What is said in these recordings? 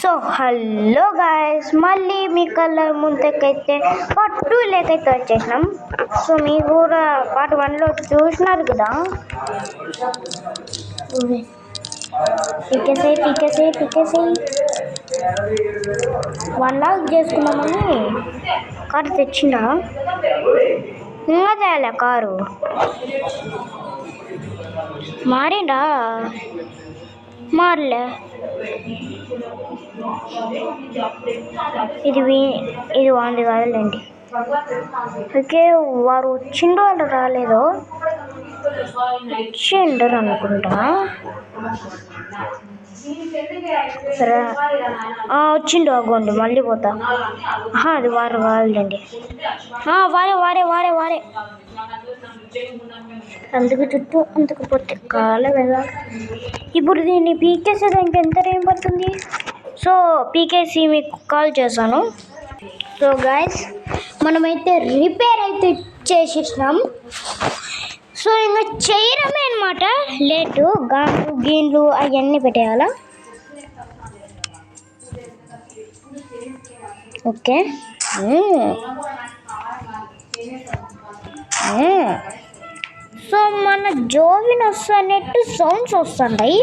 So hello guys, మళ్ళీ మీ కళ్ళ ముందుకైతే పార్ట్ 2 లేకైతే వచ్చేసినాం. సో మీరు కూడా పార్ట్ 1లో చూసినారు కదా. పీకేసే 1 లాక్ చేసుకున్నామని కారు తెచ్చిందా? ఇంకా తేలే కారు మారిండా? మారలే. ఇది వాంది కాదులేండి. ఓకే, వారు వచ్చిండో వాళ్ళు రాలేదో. వచ్చిండరు అనుకుంటా. సరే వచ్చిండు అగోండి, మళ్ళీ పోతా. అది వారు కాదులేండి. వారే అందుకు చుట్టూ అందుకుపోతే కాల కదా. ఇప్పుడు దీన్ని పీకేసేదానికి ఎంత టైం పడుతుంది? సో పీకేసి మీకు కాల్ చేశాను. సో గాయస్, మనమైతే రిపేర్ అయితే చేసేసినాం. సో ఇంకా చేయడమే అనమాట. లేటు గీన్లు అవన్నీ పెట్టేయాలా. ఓకే, సో మన జోవిన్ వస్తున్నట్టు సౌండ్స్ వస్తున్నాయి.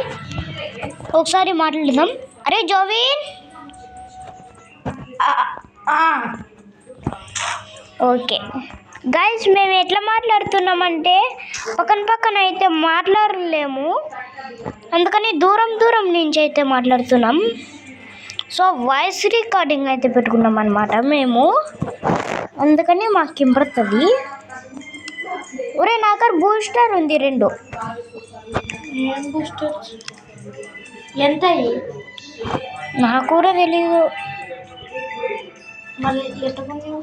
ఒకసారి మాట్లాడదాం. అరే జోవిన్. ఓకే గైస్, మేము ఎట్లా మాట్లాడుతున్నామంటే పక్కన అయితే మాట్లాడలేము, అందుకని దూరం నుంచి అయితే మాట్లాడుతున్నాం. సో వాయిస్ రికార్డింగ్ అయితే పెట్టుకున్నాం అనమాట మేము, అందుకని మాకు వినపడుతుంది. ఒరే నా దగ్గర బూస్టర్ ఉంది 2. ఏం బూస్టర్? ఎంత? నాకు కూడా తెలీదు. మళ్ళీ ఎట్లా కొన్నావు?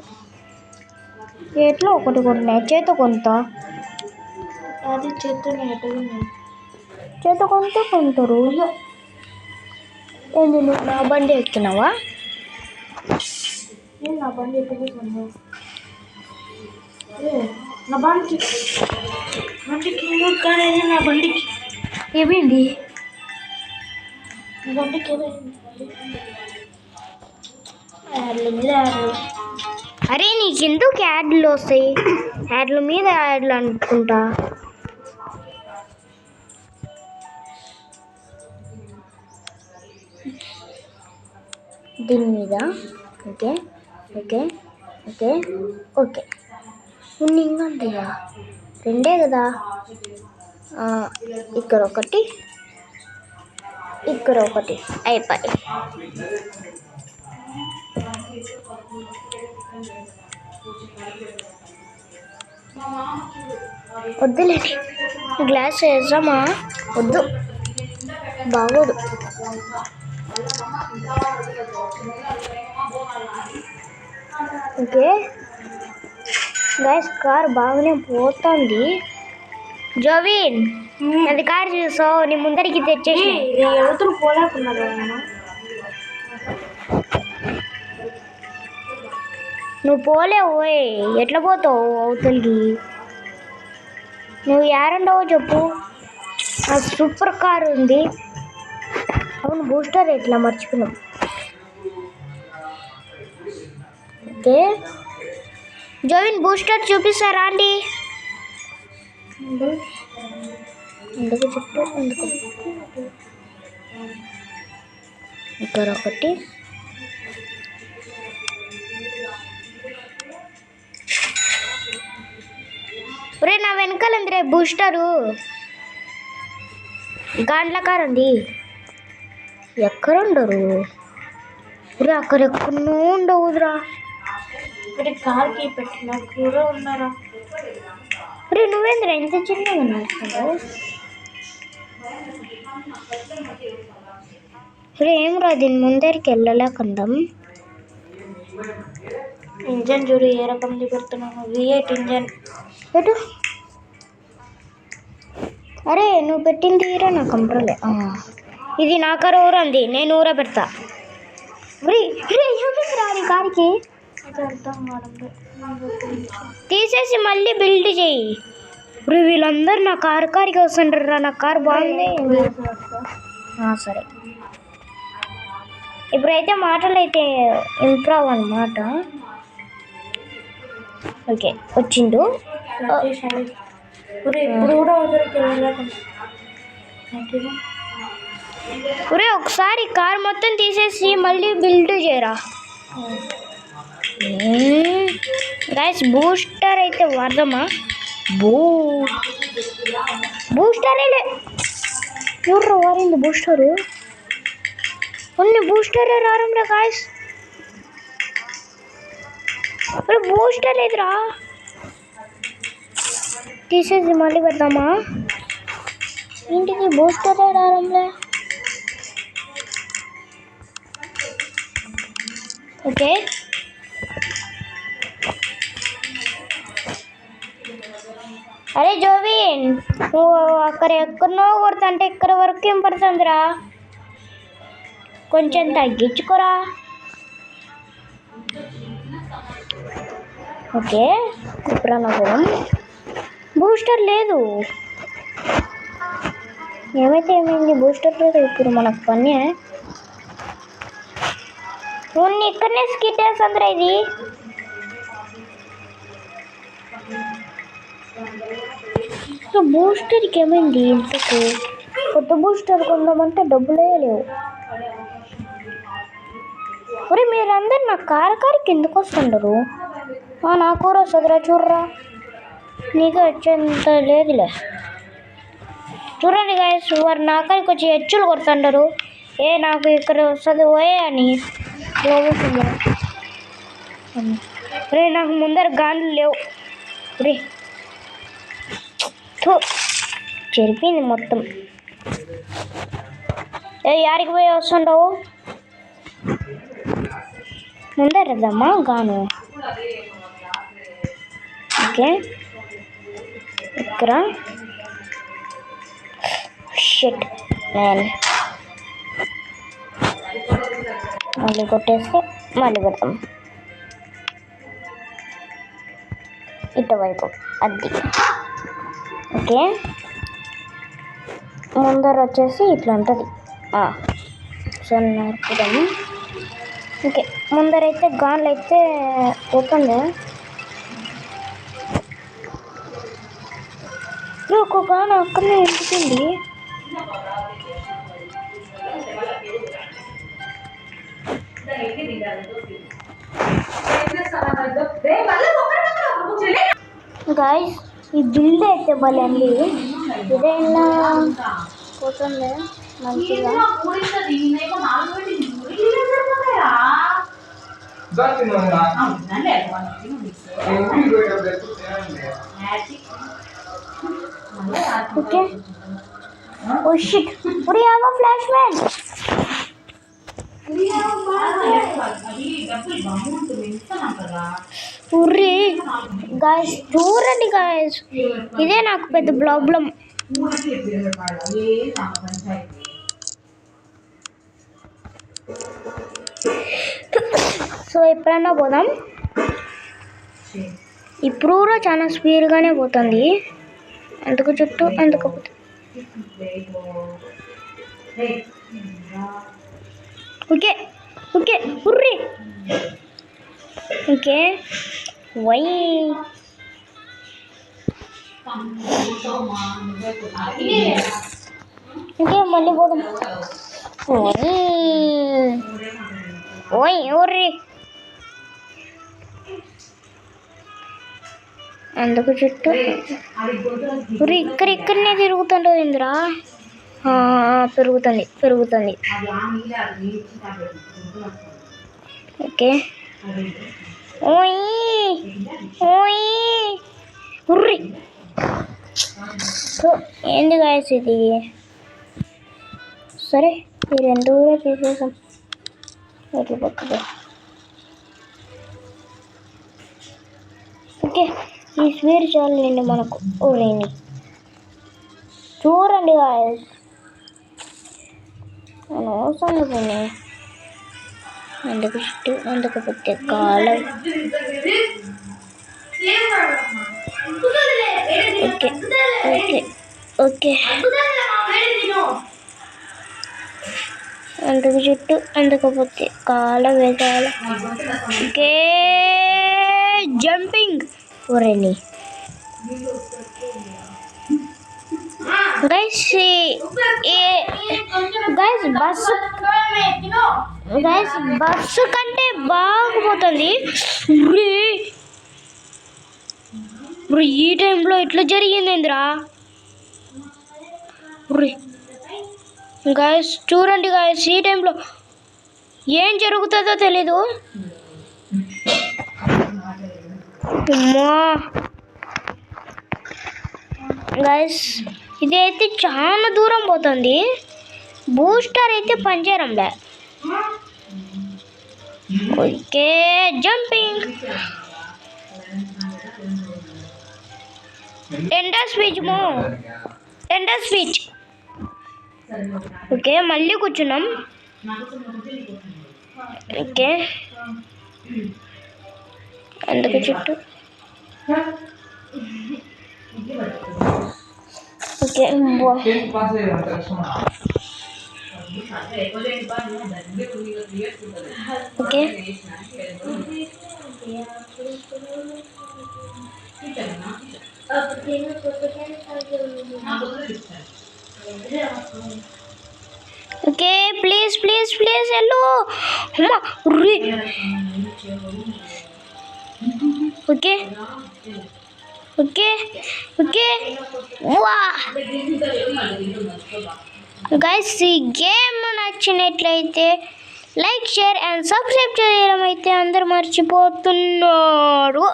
ఎట్లా ఒకటి కొన్నాయి, చేత కొంత. అది చేతనే ఎట్టుకున్నావు? చేత కొంటే కొంటారు. ఏంది, నువ్వు నా బండి ఎక్కినావా? నేను నా బండి ఎట్టుకున్నావు. నా బండికి కానీ నా బండికి ఏమైంది? నా బండికి ఏమైంది? అరే నీకెందుకు యాడ్లు వస్తాయి? యాడ్ల మీద యాడ్లు అనుకుంటా. దీని మీద ఓకే ఉంది. ఇంకా ఉంటాయా? 2 కదా. ఇక్కడ ఒకటి అయిపోయి. వద్దులేండి, గ్లాస్ వేద్దామా? వద్దు, బాగోదు. ఓకే గైస్, కార్ బాగానే పోతుంది. జోవిన్, అది కార్ చూసావు, నీ ముందరికి తెచ్చేసి. ఎవరు పోలేకున్నారు? నువ్వు పోలేవు. ఎట్లా పోతావు అవతలికి? నువ్వు ఏరండవో చెప్పు. సూపర్ కార్ ఉంది. అవును, బూస్టర్ ఎట్లా మర్చిపోయినావు. ఓకే జోవిన్, బూస్టర్ చూపిస్తారా అండి? ఇక్కడ ఒకటి. ఒరే నా వెనకాలందిరే బూస్టరు. గాండ్ల కార్ ఉంది. ఎక్కడుండరు? ఒరే అక్కడెక్కడో ఉండవురా. ఇక్కడ కార్కి పెట్టిన కూడా ఉన్నారా? ఒరే నువ్వేంద్రా ఎంత చిన్నగా నడుస్తున్నావు? ఒరే ఏం రా, దీని ముందరికి వెళ్ళలేకుందాం. ఇంజన్ చూడు ఏ రకంది పెడుతున్నాను. V8 ఇంజన్ పెట్టు. అరే నువ్వు పెట్టింది తీరా నా కంట్రోలే. ఇది నా కారు ఊరంది, నేను ఊర పెడతా. రాని కారికి తీసేసి మళ్ళీ బిల్డ్ చెయ్యి. ఇప్పుడు వీళ్ళందరూ నా కారుకి వస్తుంటారు. నా కారు బాగుంది. సరే ఇప్పుడైతే మాటలు అయితే ఇంప్రూవ్ అన్నమాట. ఓకే వచ్చిండు. ఇప్పుడు కూడా ఒరే ఒకసారి కార్ మొత్తం తీసేసి మళ్ళీ బిల్డ్ చేయరా. గైస్ బూస్టర్ అయితే వాడదామా? బూస్టర్ ఎవరు వారింది బూస్టరు? కొన్ని బూస్టరే రారంలే గాయస్. బూస్టర్ లేదురా, తీసేసి మళ్ళీ పెడదామా? ఇంటికి బూస్టరే రారంలే. ఓకే అరే జోవిన్, నువ్వు అక్కడ ఎక్కడనో కొడుతుంటే ఇక్కడ వరకు ఏం పడుతుందిరా? కొంచెం తగ్గించుకోరా. ఓకే ఇప్పుడు అనుకోవడం బూస్టర్ లేదు. ఏమైతే ఏమైంది, బూస్టర్ లేదు. ఇప్పుడు మనకు పని ఉన్ని ఇక్కడనే స్కిట్ వేస్తుందిరా ఇది. సో బూస్టర్కి ఏమైంది ఇంతకు? కొత్త బూస్టర్ కొందామంటే డబ్బులే లేవు. మరి మీరందరు నా కారకారికి ఎందుకు వస్తుండరు? నా కూర వస్తుందిరా, చూడరా. నీకు వచ్చేంత లేదులే. చూడండి గాయస్, వారు నా కారికి వచ్చి హెచ్చులు కొడుతుండరు. నాకు ఇక్కడ వస్తుంది ఓయే అని రే. నాకు ముందర గాన్లు లేవు రే. చెరిపింది మొత్తం. యాడికి పోయి వస్తుండవు? ముందరదమ్మా గాను. ఓకే ఇక్కడ షిట్ మ్యాన్. మళ్ళీ కొట్టేస్తే మళ్ళీ పెడతాం ఇటువైపు. అది ఓకే. ముందర వచ్చేసి ఇట్లా ఉంటుంది. సో నరుకుదాము. ఓకే ముందరైతే గాన్లు అయితే పోతుంది. ఒక గాను అక్కడనే ఎంటుకుంది. గాయస్ ఈ బిల్డ్ అయితే భలే అండి. ఇదైనా పోతుంది మంచిగా. Okay oh shit, we have a flashman. ఉర్రి గాయస్ చూడండి గాయస్, ఇదే నాకు పెద్ద ప్రాబ్లం. సో ఎప్పుడన్నా పోదాం. ఇప్పుడు కూడా చాలా స్పీడ్గానే పోతుంది. ఎందుకు చుట్టూ ఎందుకు పోతుంది? ఓకే ఓకే ఉర్రి. ఓకే వై ఓకే మళ్ళీ పోదాం. ఓయ్ ఉర్రి. అందుకు చుట్టూ ఉర్రి. ఇక్కడనే తిరుగుతుండవు ఇందిరా. పెరుగుతుంది. ఓకే ఓయ్ ఉర్రి. సో ఏంది గాయస్ ఇది? సరే ఈ రెండు కూడా తీసేసాం. పక్కగా ఓకే ఈ స్వీట్ చాలండి మనకు. ఓరేని చూడండి గాయస్, అనవసరం పోనీ. ఎందుకు చుట్టూ ఎందుకు పెట్టే కాలం. ఓకే ఓకే ఓకే అందుకు చుట్టూ అందుకపోతే కాల వేదాల ఓకే జంపింగ్ ఒరేని గైస్ బస్సు కంటే బాగుపోతుంది ఈ టైంలో ఇట్లా జరిగింది ఏందిరా గాయస్ చూడండి గాయస్ ఈ టైంలో ఏం జరుగుతుందో తెలీదు గాయస్ ఇదైతే చాలా దూరం పోతుంది బూస్టర్ అయితే పనిచేయడంలే okay jumping tender speech okay మళ్ళీ కూర్చున్నాం ఓకే అందుకు చుట్టూ ఓకే ఓకే ఓకే ప్లీజ్ వెళ్ళు ఓకే వా గైస్ ఈ గేమ్ నచ్చినట్లయితే లైక్ షేర్ అండ్ సబ్స్క్రైబ్ చేయడం అయితే అందరు మర్చిపోతున్నారు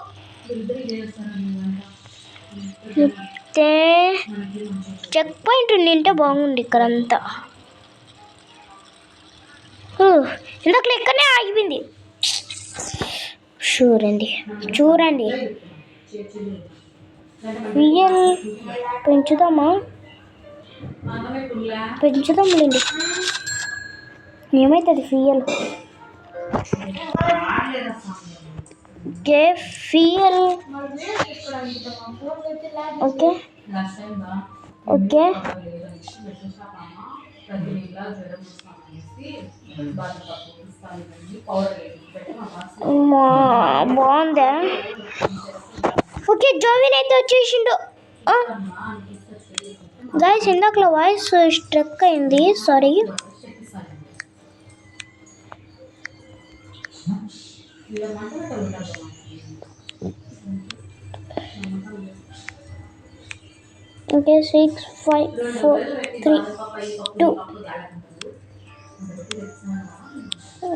చెక్ పాయింట్ ఉండింటే బాగుంది ఇక్కడంతా ఇందాక ఇక్కడనే ఆగిపోయింది చూడండి రియల్ పెంచుదాంలేండి ఏమవుతుంది ఫియల్ ఓకే ఫియల్ ఓకే బాగుందా ఓకే జోవిన్ అయితే వచ్చేసిండు గైస్ ఇందాకలో వాయిస్ స్ట్రక్ అయింది సారీ ఓకే 6 5 4 3 2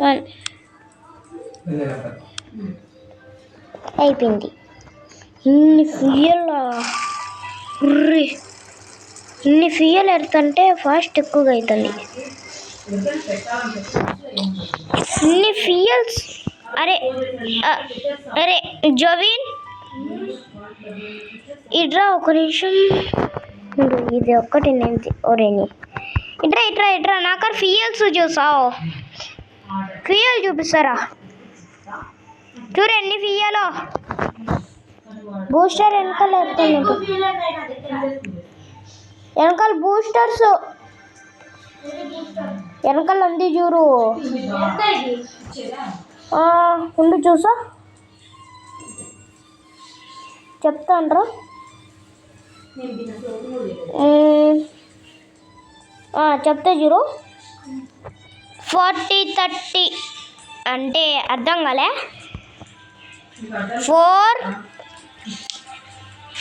1 అయిపోయింది ఇన్ని ఫ్యూయల్ ఎడుతుంటే ఫాస్ట్ ఎక్కువగా అవుతుంది ఇన్ని ఫ్యూయల్స్ అరే జోవిన్ ఇట్రా ఒక నిమిషం ఇది ఒక్కటి నేను ఒరేని ఇట్రా నాకర్ ఫ్యూయల్స్ చూసావు ఫ్యూయల్ చూపిస్తారా చూడు ఎన్ని ఫ్యూయలో బూస్టర్ వెనకాల వెనకాల బూస్టర్స్ వెనకాల అంది చూడు ఉండు చూసా చెప్తాను చెప్తా చూడు 40-30 అంటే అర్థం కాలే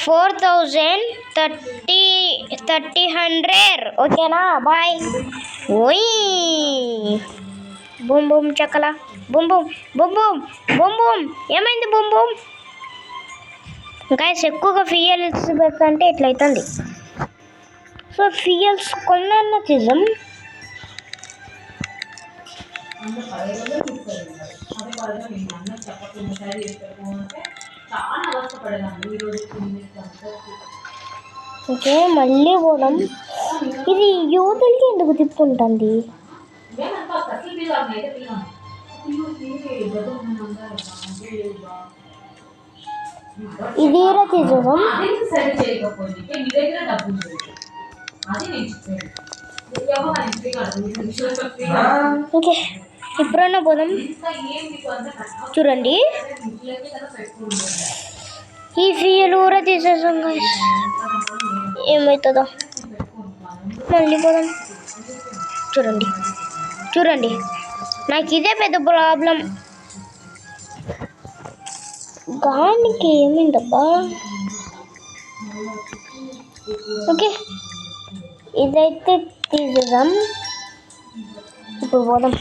4,030 ఓకేనా బాయ్ ఓయ్ బూమ్ బూమ్ చక్కల బూమ్ ఏమైంది బూమ్ గైస్ ఎక్కువగా ఫియల్స్ పెడుతుంటే ఇట్లయితుంది సో ఫియల్స్ కొన్న తీద్దాం ఓకే మళ్ళీ పోదాం ఇది యువతలకి ఎందుకు తిప్పుకుంటుంది ఇది తీసేద్దాం ఓకే ఇప్పుడన్నా పోదాం. చూడండి ఈ ఫీల్ ఊరే తీసేసాం గైస్. ఏమవుతుందో మళ్ళీ పోదాం. చూడండి చూడండి నాకు ఇదే పెద్ద ప్రాబ్లం. గానికి ఏమైందబ్బా? ఓకే ఇదైతే తీసేద్దాం. ఇప్పుడు పోదాం.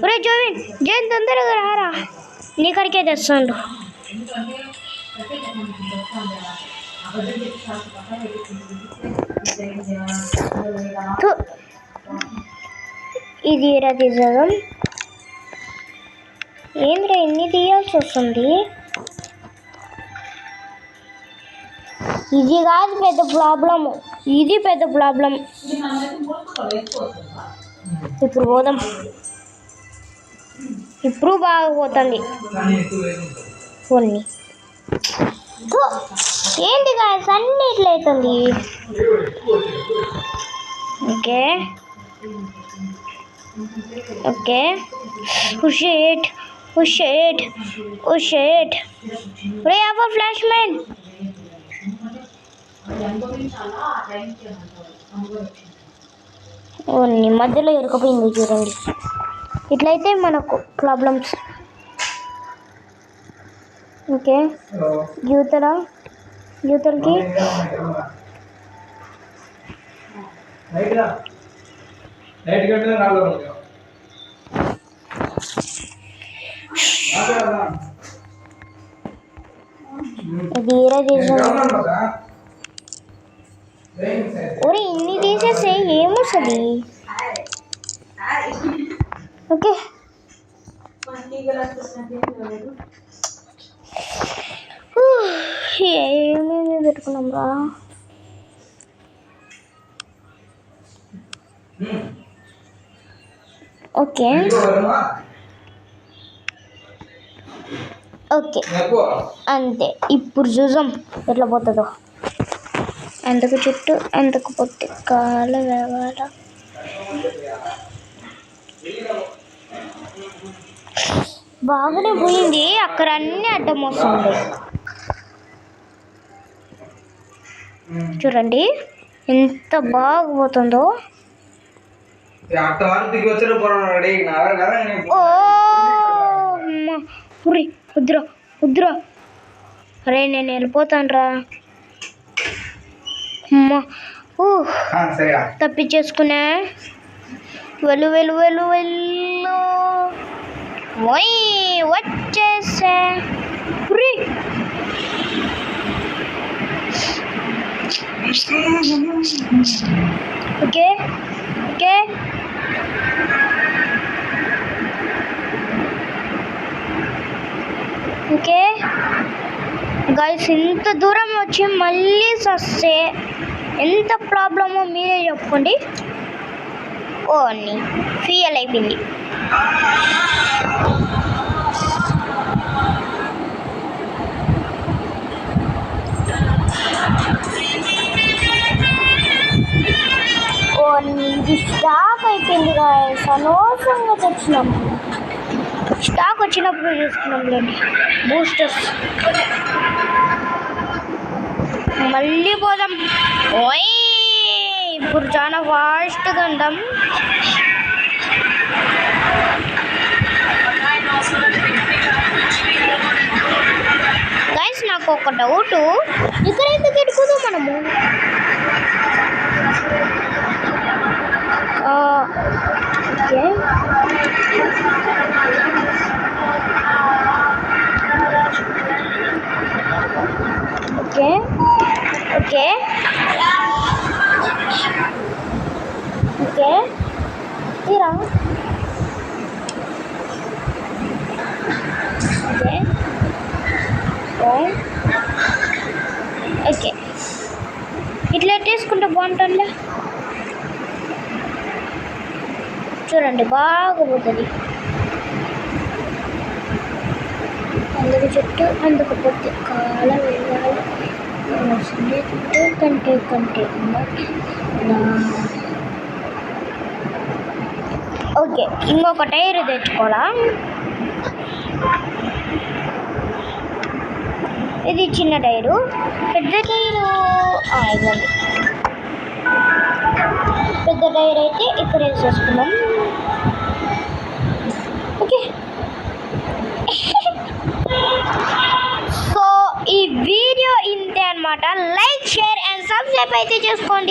ఒరే జోవిన్ జైన్ తొందరగా రారా, నీ కడికే తెస్తాడు. ఇది ఎలా తీసేద్దాం? ఏంద్రా ఇన్ని తీయాల్సి వస్తుంది? ఇది కాదు పెద్ద ప్రాబ్లము, ఇది పెద్ద ప్రాబ్లం. ఇప్పుడు పోదాం. ఇప్పుడు బాగా పోతుంది కొన్ని. ఏంటి గాయస్ అన్ని ఇట్లా అవుతుంది. ఓకే ఓకే షేట్ షేట్ షేట్ రే అవర్ ఫ్లాష్ మ్యాన్. మధ్యలో ఇరుకపోయింది చూడండి. ఇట్లయితే మనకు ప్రాబ్లమ్స్. ఓకే యూతలకి తీరా చేసాను. ఒరే ఇన్ని తీసేస్తే ఏమొస్తుంది? ఓకే ఏమేమి పెట్టుకున్నాం రా. ఓకే ఓకే అంతే. ఇప్పుడు చూసాం ఎట్లా పోతుందో. ఎందుకు చుట్టూ ఎందుకు పొత్తి కాల వేవాల. బాగానే పోయింది, అక్కడ అన్నీ అడ్డం వస్తుంది. చూడండి ఎంత బాగా పోతుందో. వద్దురా వద్దురా. అరే నేను వెళ్ళిపోతాను రా. అమ్మా తప్పించేసుకున్నా. వెళ్ళు వెళ్ళు వెళ్ళు వెళ్ళు. వచ్చేసా. ఓకే ఓకే ఓకే గైస్ ఇంత దూరం వచ్చి మళ్ళీ వస్తే ఎంత ప్రాబ్లమో మీరే చెప్పుకోండి. ఓ అన్ని ఫీల్ అయిపోయింది. ఓ ఇది స్టాక్ అయిపోయింది గాయస్. అనవసరంగా తెచ్చినాం. స్టాక్ వచ్చినప్పుడు చూసుకున్నాంలేండి. బూస్టర్స్ మళ్ళీ పోదాం. ఓయ్ ఇప్పుడు చాలా ఫాస్ట్గా అందాం. గైస్ నాకు ఒక డౌట్, ఇక్కడ ఎందుకు ఎట్టుకోదాం మనము? ఓకే ఓకే ఓకే ఓకే తీరా. ఓకే ఓకే ఇట్లా తీసుకుంటే బాగుంటుందిలే. చూడండి బాగా పోతుంది. అందుకు చుట్టూ అందుకు పొత్తి కాల వేయాలి కంటే కంటే ఓకే ఇంకొక టైర్ తెచ్చుకోవాలా ఇది చిన్న టైరు పెద్ద టైరు ఇవ్వండి పెద్ద టైర్ అయితే ఇక్కడ వేసేసుకున్నాం ఓకే సో ఈ వీడియో ఇంతే అనమాట లైక్ షేర్ అండ్ సబ్స్క్రైబ్ అయితే చేసుకోండి